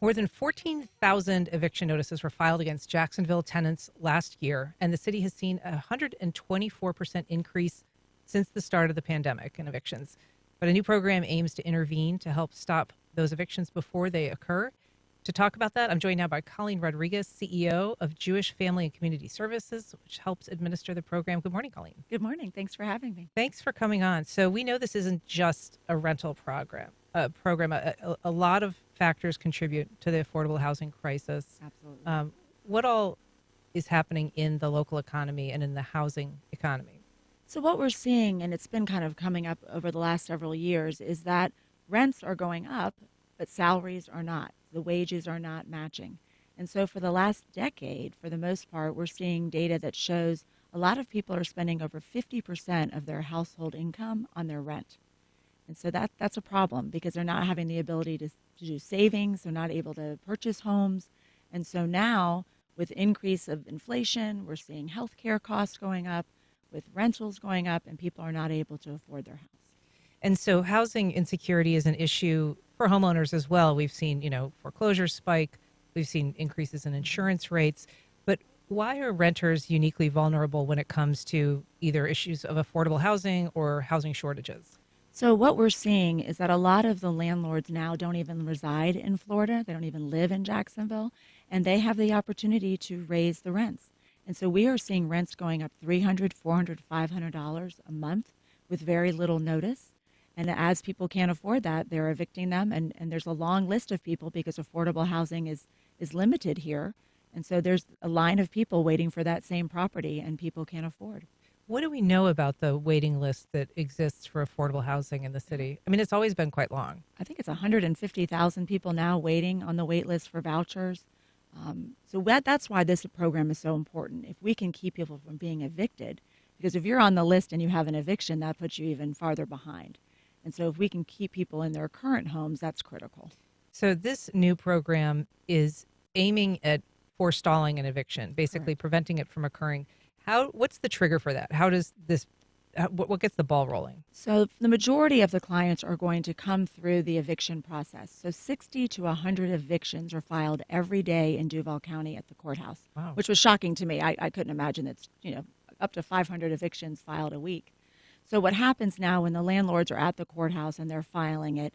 More than 14,000 eviction notices were filed against Jacksonville tenants last year, and the city has seen a 124% increase since the start of the pandemic in evictions. But a new program aims to intervene to help stop those evictions before they occur. To talk about that, I'm joined now by Colleen Rodriguez, CEO of Jewish Family and Community Services, which helps administer the program. Good morning, Colleen. Good morning. Thanks for having me. Thanks for coming on. So we know this isn't just a rental program. A lot of factors contribute to the affordable housing crisis. Absolutely. What all is happening in the local economy and in the housing economy? So what we're seeing, and it's been kind of coming up over the last several years, is that rents are going up, but salaries are not. The wages are not matching. And so for the last decade, for the most part, we're seeing data that shows a lot of people are spending over 50% of their household income on their rent. And so that's a problem because they're not having the ability to do savings. They're not able to purchase homes. And so now with increase of inflation, we're seeing healthcare costs going up, with rentals going up, and people are not able to afford their house. And so housing insecurity is an issue for homeowners as well. We've seen, foreclosures spike. We've seen increases in insurance rates. But why are renters uniquely vulnerable when it comes to either issues of affordable housing or housing shortages? So what we're seeing is that a lot of the landlords now don't even reside in Florida. They don't even live in Jacksonville, and they have the opportunity to raise the rents. And so we are seeing rents going up $300, $400, $500 a month with very little notice. And as people can't afford that, they're evicting them. And there's a long list of people because affordable housing is limited here. And so there's a line of people waiting for that same property and people can't afford. What do we know about the waiting list that exists for affordable housing in the city? I mean, it's always been quite long. I think it's 150,000 people now waiting on the wait list for vouchers. So that's why this program is so important. If we can keep people from being evicted, because if you're on the list and you have an eviction, that puts you even farther behind. And so if we can keep people in their current homes, that's critical. So this new program is aiming at forestalling an eviction, basically Correct. preventing it from occurring. What's the trigger for that? How does this, what gets the ball rolling? So the majority of the clients are going to come through the eviction process. So 60 to 100 evictions are filed every day in Duval County at the courthouse, Wow. which was shocking to me. I couldn't imagine it's, up to 500 evictions filed a week. So what happens now when the landlords are at the courthouse and they're filing it,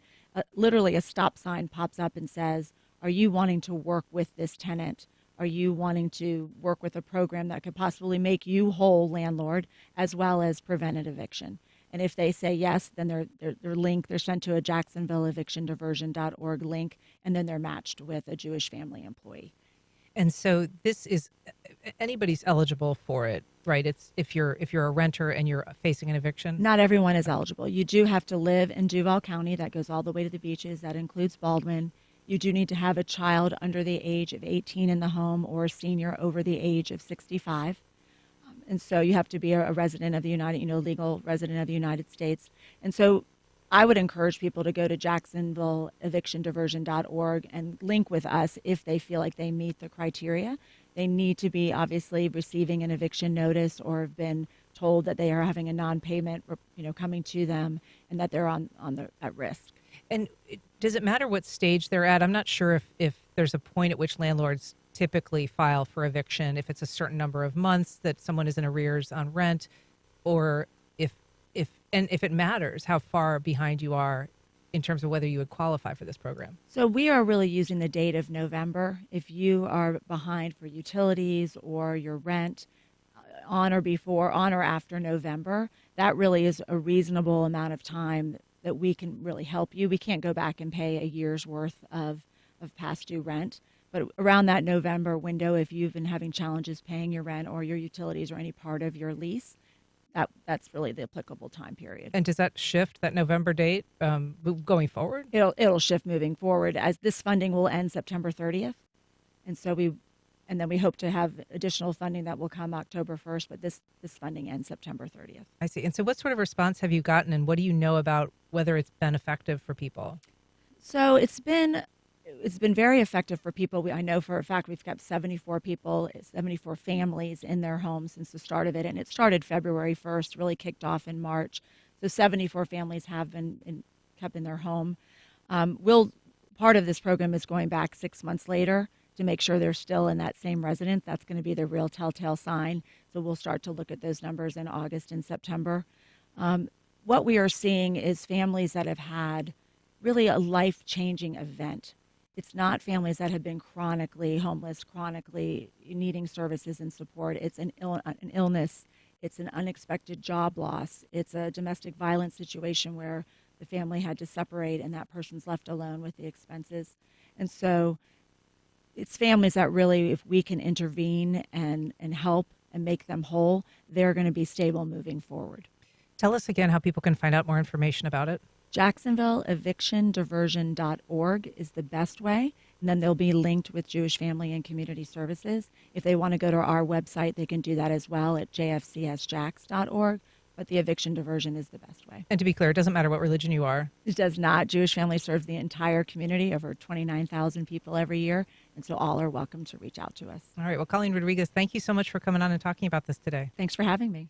literally a stop sign pops up and says, are you wanting to work with this tenant? Are you wanting to work with a program that could possibly make you whole, landlord, as well as prevent an eviction? And if they say yes, then they're sent to a JacksonvilleEvictionDiversion.org link, and then they're matched with a Jewish family employee. And so this is, anybody's eligible for it, right? It's if you're a renter and you're facing an eviction. Not everyone is eligible. You do have to live in Duval County. That goes all the way to the beaches. That includes Baldwin. You do need to have a child under the age of 18 in the home or a senior over the age of 65. And so you have to be a resident of the legal resident of the United States. And so I would encourage people to go to JacksonvilleEvictionDiversion.org and link with us if they feel like they meet the criteria. They need to be obviously receiving an eviction notice or have been told that they are having a non-payment, coming to them and that they're at risk. And does it matter what stage they're at? I'm not sure if there's a point at which landlords typically file for eviction, if it's a certain number of months that someone is in arrears on rent, or if it matters how far behind you are in terms of whether you would qualify for this program. So we are really using the date of November. If you are behind for utilities or your rent on or after November, that really is a reasonable amount of time that we can really help you. We can't go back and pay a year's worth of past due rent. But around that November window, if you've been having challenges paying your rent or your utilities or any part of your lease, that's really the applicable time period. And does that shift, that November date, going forward? It'll shift moving forward as this funding will end September 30th. And so then we hope to have additional funding that will come October 1st, but this funding ends September 30th. I see. And so what sort of response have you gotten, and what do you know about whether it's been effective for people? So it's been very effective for people. I know for a fact we've kept 74 families in their homes since the start of it, and it started February 1st, really kicked off in March. So 74 families have been kept in their home. We'll part of this program is going back 6 months later to make sure they're still in that same residence. That's going to be the real telltale sign. So we'll start to look at those numbers in August and September. What we are seeing is families that have had really a life-changing event. It's not families that have been chronically homeless, chronically needing services and support. It's an illness. It's an unexpected job loss. It's a domestic violence situation where the family had to separate and that person's left alone with the expenses. And so it's families that really, if we can intervene and help and make them whole, they're going to be stable moving forward. Tell us again how people can find out more information about it. Jacksonville evictiondiversion.org is the best way. And then they'll be linked with Jewish Family and Community Services. If they want to go to our website, they can do that as well at jfcsjax.org. But the eviction diversion is the best way. And to be clear, it doesn't matter what religion you are. It does not. Jewish Family serves the entire community, over 29,000 people every year. And so all are welcome to reach out to us. All right. Well, Colleen Rodriguez, thank you so much for coming on and talking about this today. Thanks for having me.